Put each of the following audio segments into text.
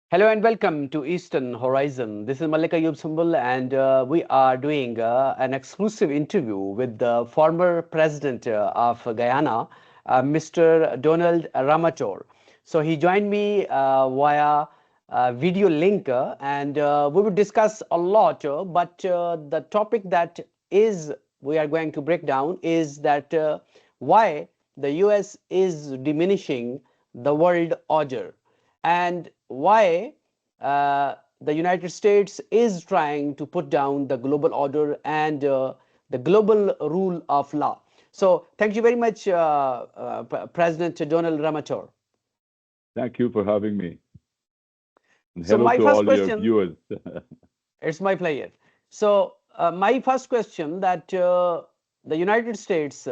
Hello and welcome to Eastern Horizon. This is Malik Ayub Sumbul, and we are doing an exclusive interview with the former president of Guyana, Mr. Donald Ramotar. So he joined me via video link, and we will discuss a lot. But the topic that is we are going to break down is that why the U.S. is diminishing the world order and why the United States is trying to put down the global order and the global rule of law. So thank you very much, President Donald Ramotar. Thank you for having me. And So hello my to first all your question, viewers. it's my pleasure. So my first question that the United States,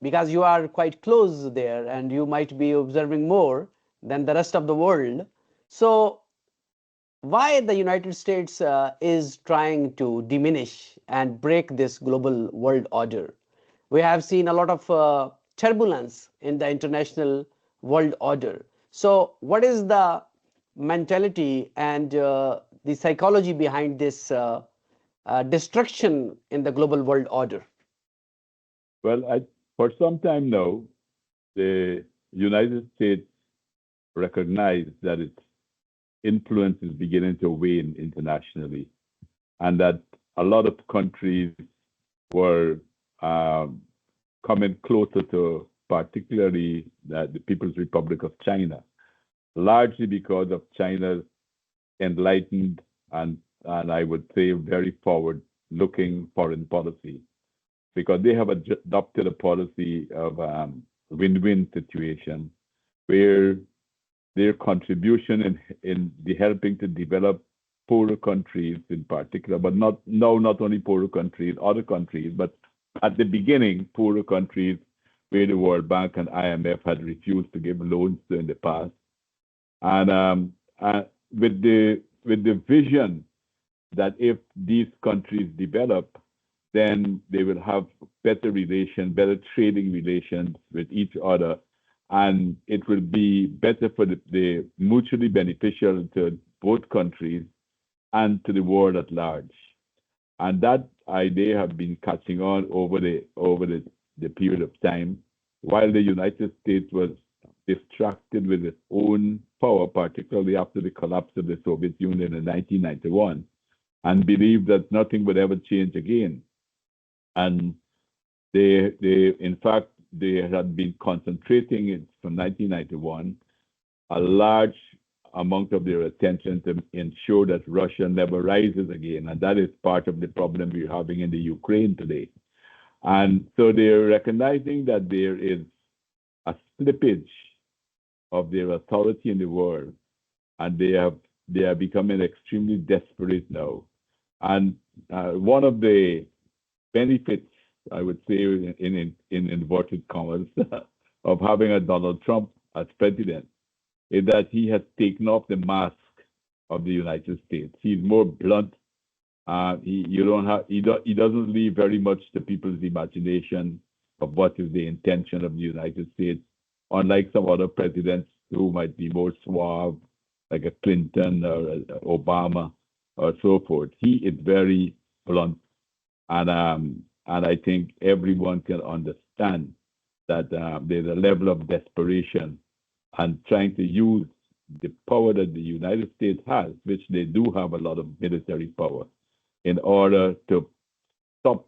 because you are quite close there and you might be observing more than the rest of the world. So why the United States is trying to diminish and break this global world order. We have seen a lot of turbulence in the international world order. So, what is the mentality and the psychology behind this destruction in the global world order? Well, for some time now, the United States recognized that its influence is beginning to wane internationally, and that a lot of countries were um, coming closer to, particularly the People's Republic of China, largely because of China's enlightened and I would say very forward-looking foreign policy, because they have adopted a policy of win-win situation where their contribution in the helping to develop poorer countries in particular, but not only poorer countries, other countries, but at the beginning, poorer countries where the World Bank and IMF had refused to give loans to in the past, and with the vision that if these countries develop, then they will have better relations, better trading relations with each other, and it will be better for the mutually beneficial to both countries and to the world at large. And that idea have been catching on over the period of time, while the United States was distracted with its own power, particularly after the collapse of the Soviet Union in 1991, and believed that nothing would ever change again. And in fact, they had been concentrating it from 1991 a large amount of their attention to ensure that Russia never rises again. And that is part of the problem we're having in the Ukraine today. And so they're recognizing that there is a slippage of their authority in the world, and they are becoming extremely desperate now. And one of the benefits, I would say, in inverted commas, of having a Donald Trump as president is that he has taken off the mask of the United States. He's more blunt. He doesn't leave very much to people's imagination of what is the intention of the United States, unlike some other presidents who might be more suave, like a Clinton or a Obama or so forth. He is very blunt, and I think everyone can understand that there's a level of desperation and trying to use the power that the United States has, which they do have a lot of military power, in order to stop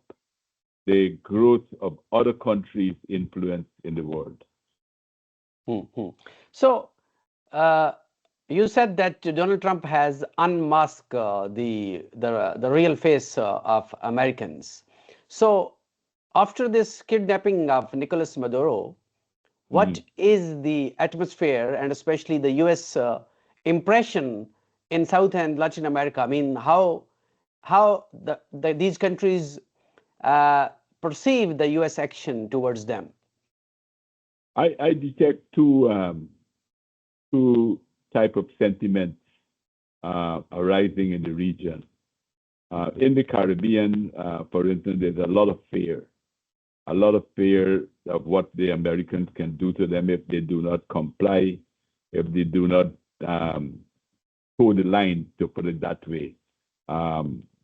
the growth of other countries' influence in the world. Mm-hmm. So, uh, you said that Donald Trump has unmasked the real face of Americans. So, after this kidnapping of Nicolas Maduro, what Mhm. is the atmosphere and especially the U.S. Impression in South and Latin America? I mean, how these countries uh, perceive the U.S. action towards them? I detect two type of sentiments arising in the region. In the Caribbean, for instance, there's a lot of fear of what the Americans can do to them if they do not comply, if they do not toe the line, to put it that way.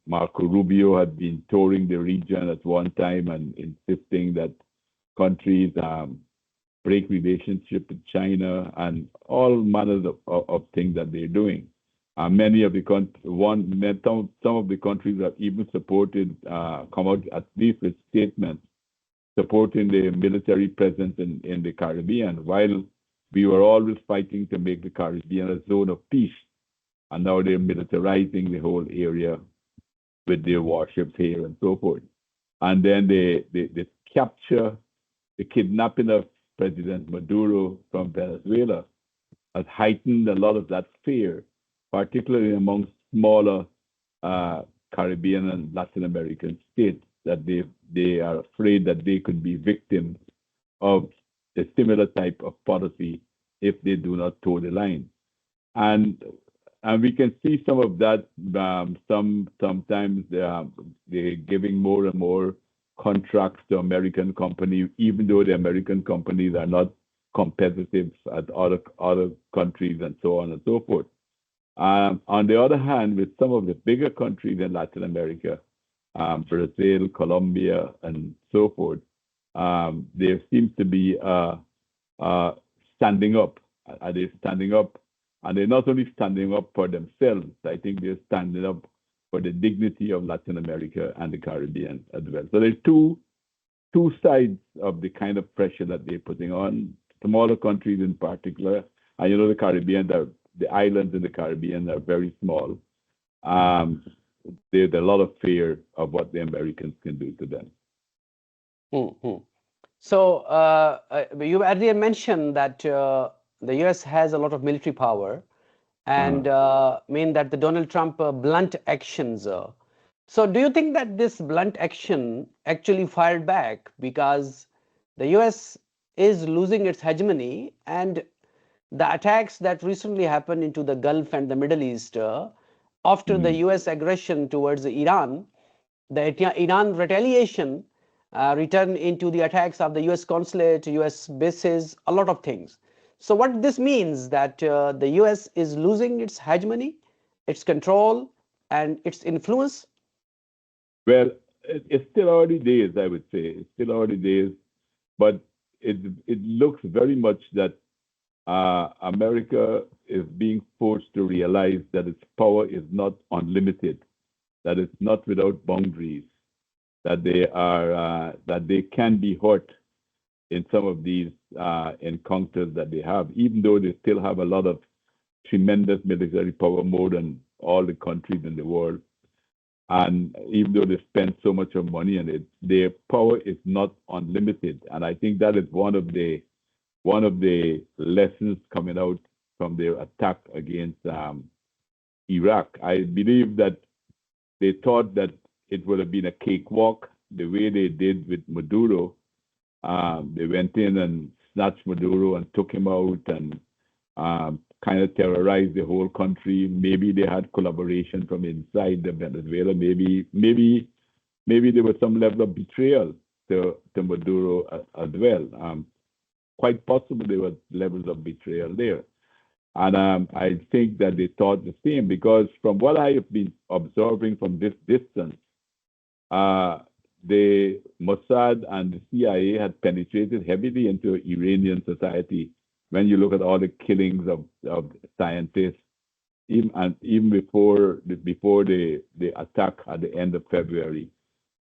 Marco Rubio had been touring the region at one time and insisting that countries break relationship with China and all manners of things that they're doing. Many of the some of the countries have even supported, come out at least with statements supporting the military presence in the Caribbean, while we were always fighting to make the Caribbean a zone of peace. And now they're militarizing the whole area with their warships here and so forth. And then the capture, the kidnapping of President Maduro from Venezuela has heightened a lot of that fear, particularly among smaller Caribbean and Latin American states, that they are afraid that they could be victims of a similar type of policy if they do not toe the line. And we can see some of that. Sometimes they're giving more and more contracts to American companies, even though the American companies are not competitive at other countries and so on and so forth. On the other hand, with some of the bigger countries in Latin America, Brazil, Colombia, and so forth, there seems to be standing up. Are they standing up? And they're not only standing up for themselves, I think they're standing up for the dignity of Latin America and the Caribbean as well. So there's two sides of the kind of pressure that they're putting on smaller countries in particular. And you know, the Caribbean, the islands in the Caribbean are very small. There's a lot of fear of what the Americans can do to them. Mm-hmm. So you earlier mentioned that the US has a lot of military power and mean that the Donald Trump blunt actions. So do you think that this blunt action actually fired back because the US is losing its hegemony, and the attacks that recently happened into the Gulf and the Middle East after the US aggression towards Iran, the Iran retaliation returned into the attacks of the US consulate, US bases, a lot of things. So what this means that the US is losing its hegemony, its control, and its influence? Well, it's still early days, I would say. It's still early days, but it looks very much that America is being forced to realize that its power is not unlimited, that it's not without boundaries, that they can be hurt in some of these encounters that they have, even though they still have a lot of tremendous military power, more than all the countries in the world. And even though they spend so much of money on it, their power is not unlimited. And I think that is one of the lessons coming out from their attack against Iraq. I believe that they thought that it would have been a cakewalk the way they did with Maduro. They went in and snatched Maduro and took him out and kind of terrorized the whole country. Maybe they had collaboration from inside the Venezuela. Maybe there was some level of betrayal to Maduro as well. Quite possibly there were levels of betrayal there. And I think that they thought the same, because from what I have been observing from this distance, the Mossad and the CIA had penetrated heavily into Iranian society. When you look at all the killings of scientists, even before the attack at the end of February,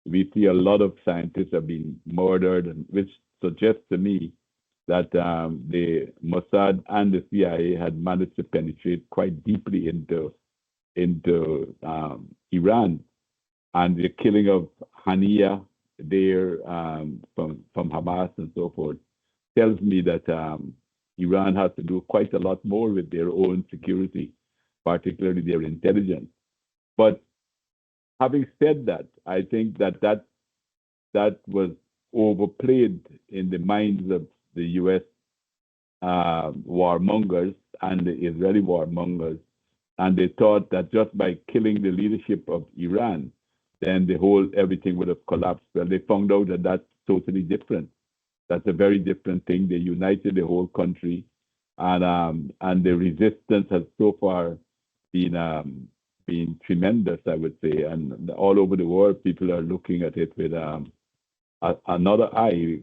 we see a lot of scientists have been murdered, which suggests to me that the Mossad and the CIA had managed to penetrate quite deeply into Iran. And the killing of Hania there from Hamas and so forth tells me that Iran has to do quite a lot more with their own security, particularly their intelligence. But having said that, I think that was overplayed in the minds of the U.S. Warmongers and the Israeli warmongers, and they thought that just by killing the leadership of Iran, then everything would have collapsed. Well, they found out that that's totally different. That's a very different thing. They united the whole country, and the resistance has so far been been tremendous, I would say, and all over the world, people are looking at it with another eye,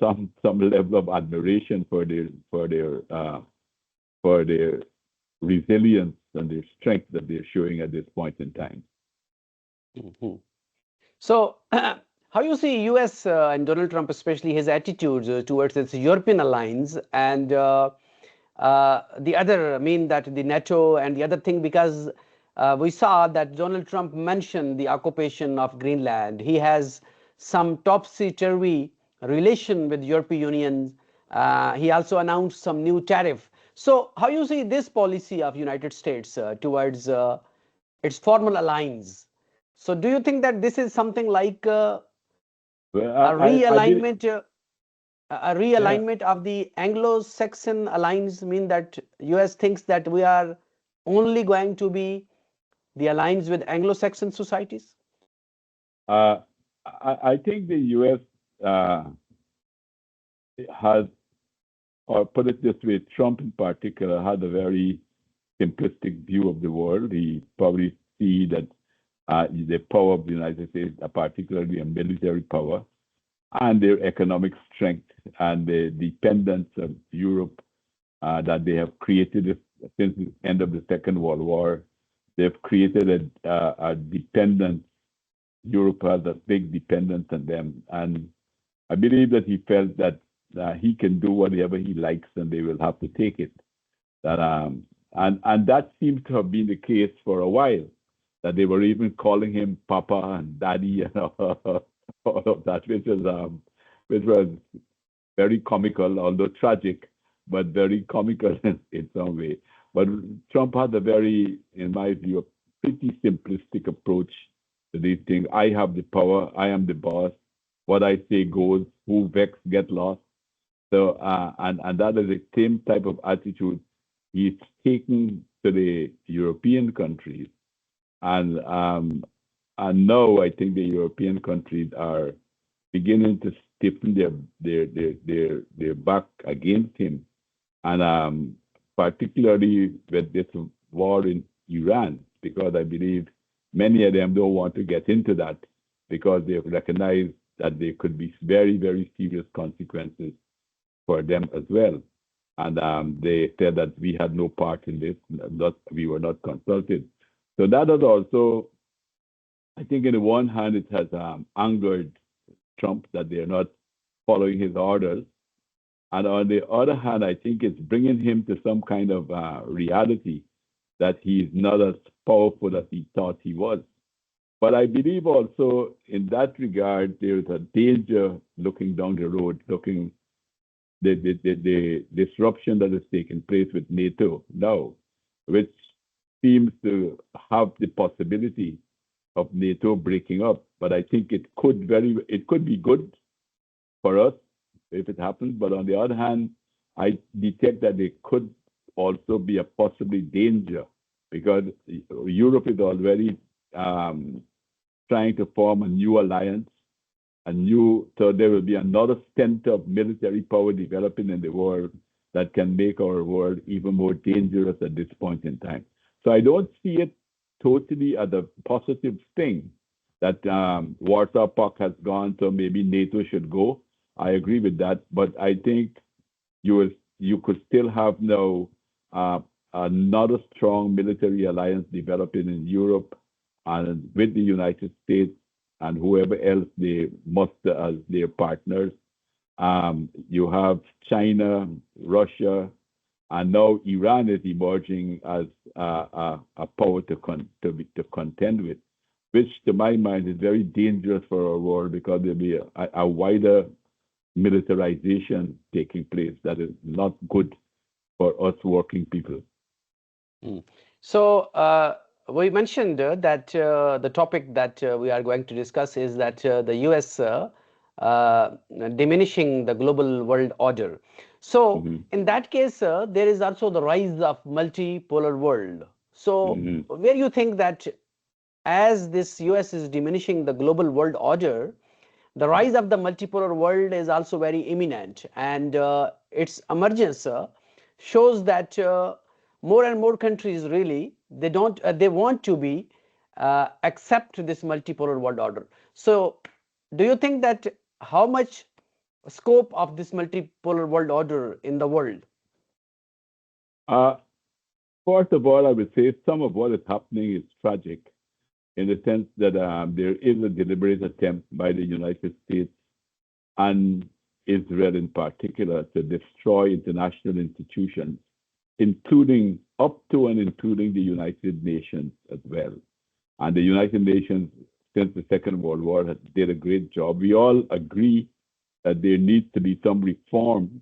some level of admiration for their resilience and their strength that they're showing at this point in time. Mhm. So, how you see U.S. And Donald Trump, especially his attitudes towards its European alliance and the other, I mean that the NATO and the other thing, because we saw that Donald Trump mentioned the occupation of Greenland. He has some topsy-turvy relation with European Union. He also announced some new tariff. So, how you see this policy of United States towards its formal alliance? So, do you think that this is something like Well, a I did, realignment? A yeah. realignment of the Anglo-Saxon alliance mean that US thinks that we are only going to be the alliance with Anglo-Saxon societies? Uh, I think the U.S. Uh, has, or put it this way, Trump in particular had a very simplistic view of the world. He probably see that the power of the United States, particularly a military power, and their economic strength and the dependence of Europe that they have created since the end of the Second World War. They've created a dependence. Europe has a big dependence on them. And I believe that he felt that he can do whatever he likes and they will have to take it. That and that seems to have been the case for a while. That they were even calling him Papa and Daddy and all of that, which was very comical, although tragic, but very comical in some way. But Trump had a very, in my view, a pretty simplistic approach to these things. I have the power. I am the boss. What I say goes. Who vex get lost. So, and that is the same type of attitude he's taken to the European countries. And now I think the European countries are beginning to stiffen their back against him, and particularly with this war in Iran, because I believe many of them don't want to get into that because they've recognized that there could be very, very serious consequences for them as well. And they said that we had no part in this, that we were not consulted. So that has also, I think, on the one hand, it has angered Trump that they're not following his orders. And on the other hand, I think it's bringing him to some kind of reality that he's not as powerful as he thought he was. But I believe also in that regard, there's a danger looking down the road, looking the disruption that has taken place with NATO now, which seems to have the possibility of NATO breaking up. But I think it could be good for us if it happens. But on the other hand, I detect that it could also be a possibly danger because Europe is already trying to form a new alliance, so there will be another center of military power developing in the world that can make our world even more dangerous at this point in time. So I don't see it totally as a positive thing that Warsaw Pact has gone, so maybe NATO should go. I agree with that, but I think you could still have now another strong military alliance developing in Europe and with the United States and whoever else they muster as their partners. You have China, Russia, and now Iran is emerging as a power to contend with, which to my mind is very dangerous for our world because there'll be a wider militarization taking place that is not good for us working people. So we mentioned that the topic that we are going to discuss is that the US diminishing the global world order. So in that case, there is also the rise of multipolar world. So where you think that as this US is diminishing the global world order, the rise of the multipolar world is also very imminent, and its emergence shows that more and more countries really they want to be accept this multipolar world order. So, do you think that how much scope of this multipolar world order in the world? Uh, First of all, I would say some of what is happening is tragic in the sense that there is a deliberate attempt by the United States and Israel in particular to destroy international institutions, including up to and including the United Nations as well. And the United Nations, since the Second World War, has did a great job. We all agree that there needs to be some reform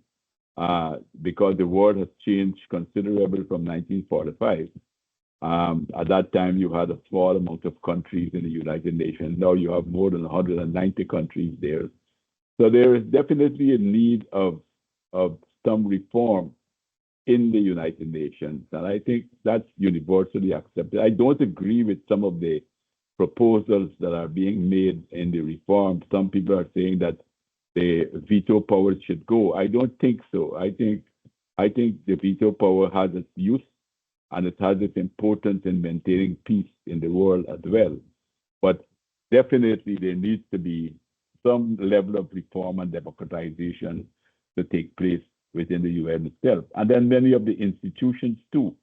because the world has changed considerably from 1945. At that time, you had a small amount of countries in the United Nations. Now you have more than 190 countries there. So there is definitely a need of some reform in the United Nations. And I think that's universally accepted. I don't agree with some of the proposals that are being made in the reform. Some people are saying that the veto power should go. I don't think so. I think the veto power has its use and it has its importance in maintaining peace in the world as well. But definitely there needs to be some level of reform and democratization to take place within the UN itself. And then many of the institutions too,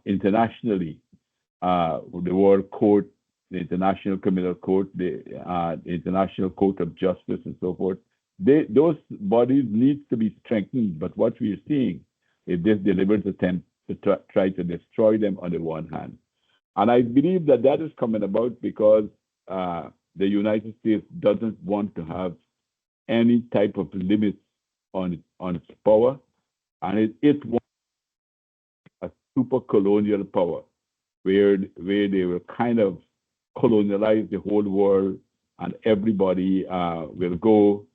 internationally, the World Court, the International Criminal Court, the International Court of Justice and so forth, those bodies need to be strengthened. But what we are seeing is this deliberate attempt to try to destroy them on the one hand. And I believe that that is coming about because the United States doesn't want to have any type of limits on its power, and it wants a super colonial power where they will kind of colonialize the whole world, and everybody will go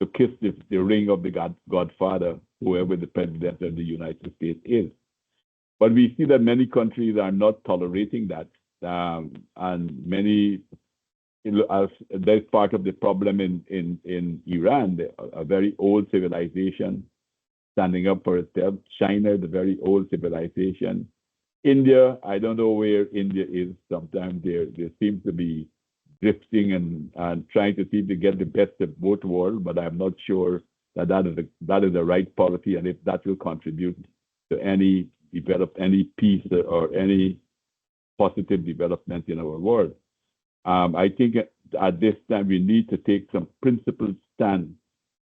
to kiss the ring of the Godfather, whoever the president of the United States is. But we see that many countries are not tolerating that, and many. That's part of the problem in Iran, a very old civilization standing up for itself. China, the very old civilization. India, I don't know where India is. Sometimes they seem to be drifting and trying to see to get the best of both worlds, but I'm not sure that is the right policy and if that will contribute to any peace or any positive development in our world. I think at this time we need to take some principled stand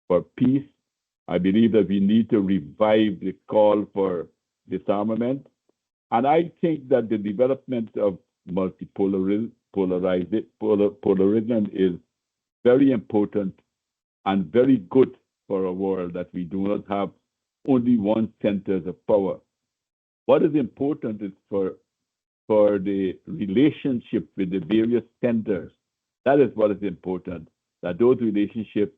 for peace. I believe that we need to revive the call for disarmament. And I think that the development of multipolarism is very important and very good for a world that we do not have only one center of power. What is important is for the relationship with the various centers. That is what is important, that those relationships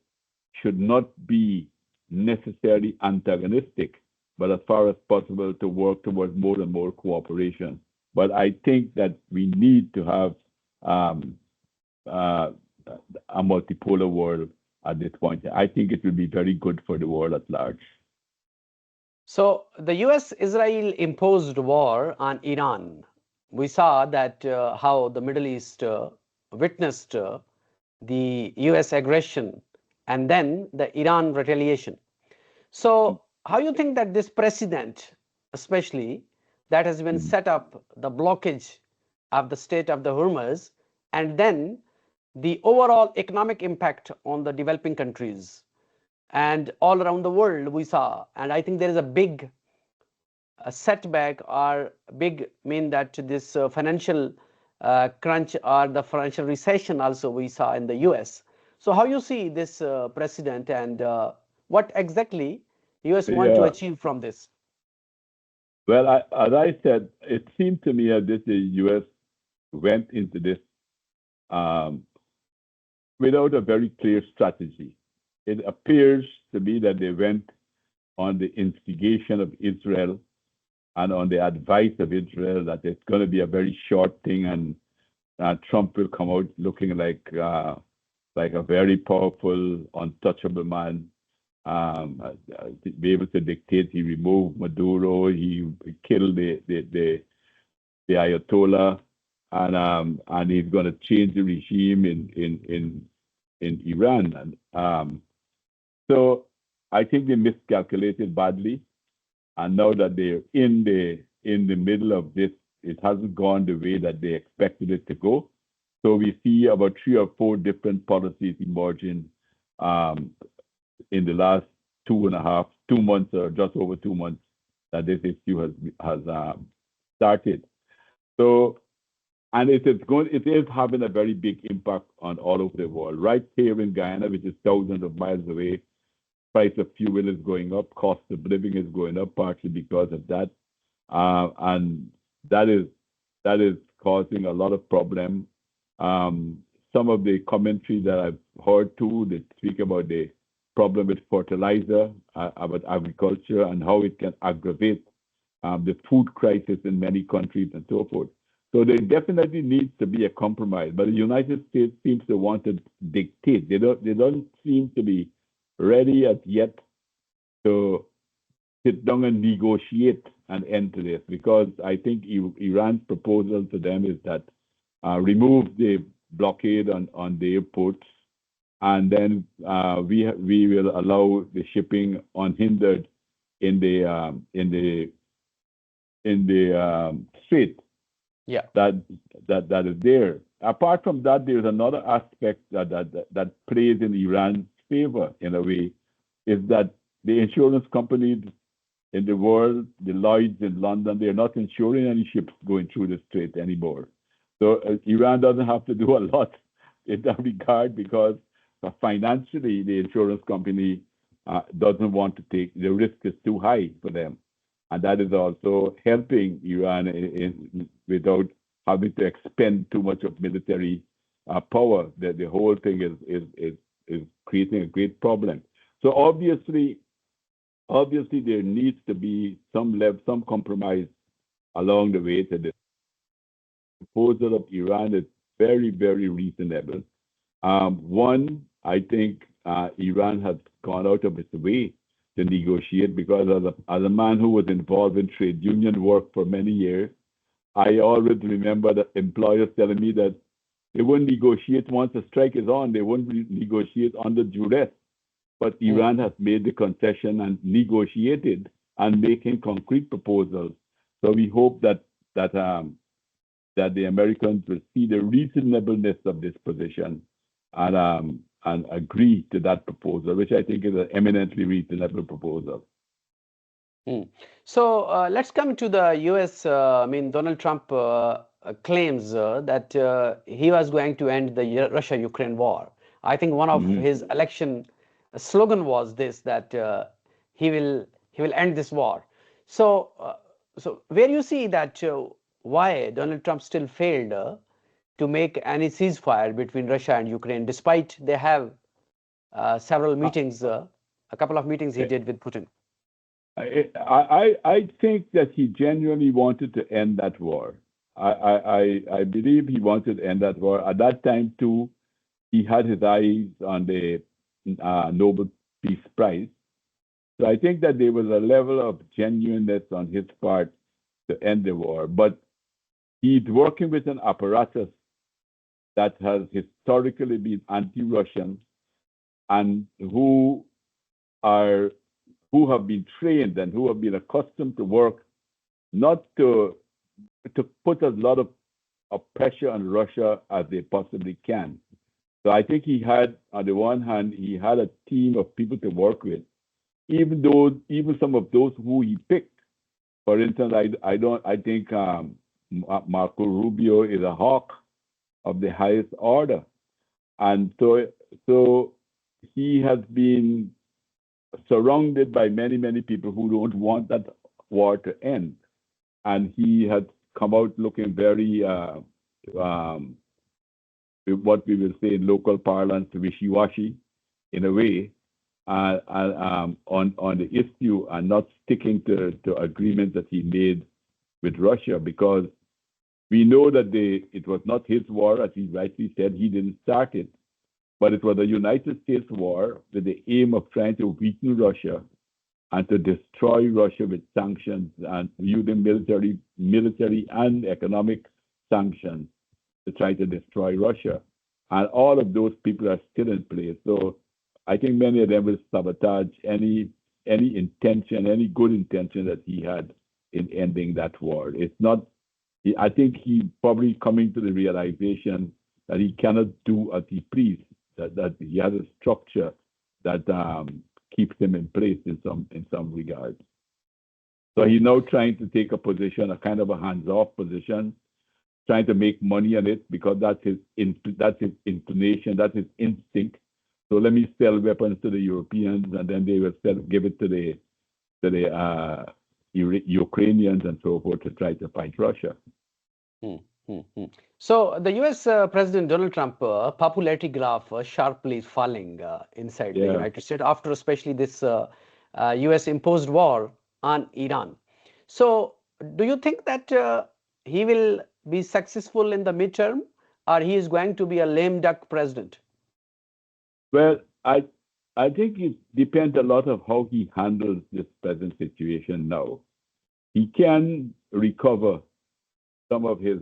should not be necessarily antagonistic, but as far as possible to work towards more and more cooperation. But I think that we need to have a multipolar world at this point. I think it will be very good for the world at large. So the US-Israel imposed war on Iran. We saw that how the Middle East witnessed the US aggression and then the Iran retaliation. So how you think that this precedent, especially that has been set up, the blockage of the Strait of the Hormuz, and then the overall economic impact on the developing countries and all around the world we saw, and I think there is a big setback or big mean that this financial crunch or the financial recession also we saw in the US. So how you see this precedent and what exactly US want to achieve from this? Well, as I said, it seemed to me that the US went into this without a very clear strategy. It appears to be that they went on the instigation of Israel and on the advice of Israel that it's going to be a very short thing and Trump will come out looking like a very powerful, untouchable man. be able to dictate. He removed Maduro. He killed the Ayatollah, and he's going to change the regime in Iran. And so I think they miscalculated badly, and now that they're in the middle of this, it hasn't gone the way that they expected it to go. So we see about 3 or 4 different policies emerging in the last 2 months or just over 2 months that this issue has started. So, and it is having a very big impact on all over the world. Right here in Guyana, which is thousands of miles away, price of fuel is going up, cost of living is going up, partly because of that, and that is causing a lot of problem. Some of the commentary that I've heard too, they speak about the problem with fertilizer, about agriculture, and how it can aggravate the food crisis in many countries and so forth. So there definitely needs to be a compromise, but the United States seems to want to dictate. They don't seem to be ready as yet to sit down and negotiate an end to this, because I think Iran's proposal to them is that remove the blockade on the airports, and then we will allow the shipping unhindered in the strait. Yeah. That is there. Apart from that, there's another aspect that plays in Iran's favor in a way, is that the insurance companies in the world, the Lloyds in London, they're not insuring any ships going through the strait anymore. So Iran doesn't have to do a lot in that regard, because financially the insurance company doesn't want to take the risk, is too high for them, and that is also helping Iran without having to expend too much of military power. The whole thing is creating a great problem. So obviously there needs to be some compromise along the way to this. The proposal of Iran is very, very reasonable. One, I think Iran has gone out of its way to negotiate, because as a man who was involved in trade union work for many years, I always remember the employers telling me that they wouldn't negotiate once a strike is on. They wouldn't negotiate under duress. But Iran has made the concession and negotiated and making concrete proposals. So we hope that the Americans will see the reasonableness of this position and agree to that proposal, which I think is an eminently reasonable proposal. So let's come to the U.S. Donald Trump claims that he was going to end the Russia-Ukraine war. I think one of his election slogan was this, that he will end this war. So where you see that why Donald Trump still failed to make any ceasefire between Russia and Ukraine, despite they have several meetings, a couple of meetings he did with Putin. I think that he genuinely wanted to end that war. I believe he wanted to end that war. At that time, too, he had his eyes on the Nobel Peace Prize. So I think that there was a level of genuineness on his part to end the war. But he's working with an apparatus that has historically been anti-Russian and who have been trained and who have been accustomed to work not to put a lot of pressure on Russia as they possibly can. So I think he had, on the one hand, he had a team of people to work with, even some of those who he picked. For instance, I think Marco Rubio is a hawk of the highest order, and so he has been surrounded by many people who don't want that war to end, and he has come out looking very what we will say in local parlance, wishy-washy in a way on the issue, and not sticking to agreements that he made with Russia, because we know that it was not his war, as he rightly said. He didn't start it, but it was a United States war with the aim of trying to weaken Russia and to destroy Russia with sanctions and using military and economic sanctions to try to destroy Russia. And all of those people are still in place. So I think many of them will sabotage any intention, any good intention that he had in ending that war. It's not. I think he probably coming to the realization that he cannot do as he please. That he has a structure that keeps him in place in some regards. So he's now trying to take a position, a kind of a hands-off position, trying to make money on it because that's his inclination, that's his instinct. So let me sell weapons to the Europeans, and then they will give it to the Ukrainians and so forth to try to fight Russia. So the U.S. President Donald Trump popularity graph sharply is falling inside the United States after especially this U.S. imposed war on Iran. So do you think that he will be successful in the midterm, or he is going to be a lame duck president? Well, I think it depends a lot of how he handles this present situation now. He can recover some of his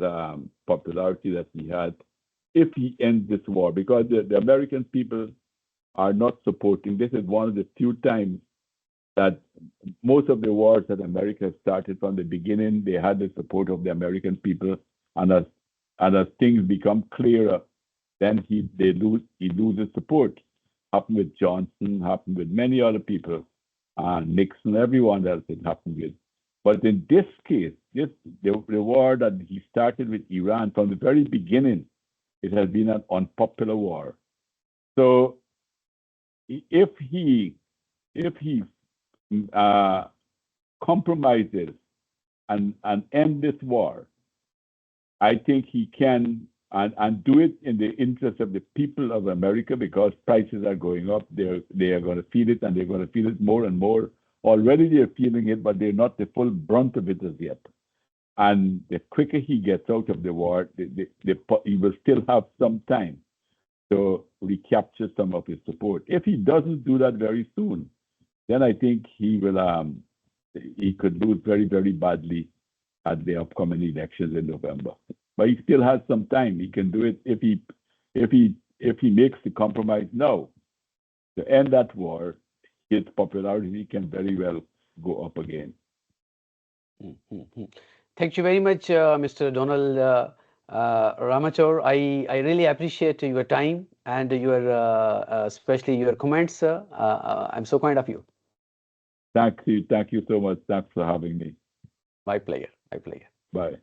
popularity that he had if he ends this war, because the American people are not supporting. This is one of the few times that most of the wars that America started from the beginning, they had the support of the American people. And as things become clearer, then he loses support. Happened with Johnson, happened with many other people, Nixon, everyone else it happened with. But in this case, the war that he started with Iran from the very beginning, it has been an unpopular war. So if he compromises and end this war, I think he can and do it in the interest of the people of America, because prices are going up. They are going to feel it, and they're going to feel it more and more. Already they're feeling it, but they're not the full brunt of it as yet. And the quicker he gets out of the war, he will still have some time to recapture some of his support. If he doesn't do that very soon, then I think he could lose very, very badly at the upcoming elections in November. But he still has some time. He can do it if he makes the compromise now to end that war. His popularity can very well go up again. Thank you very much, Mr. Donald Ramotar. I really appreciate your time and your especially your comments. I'm so kind of you. Thank you so much. Thanks for having me. My pleasure. Bye.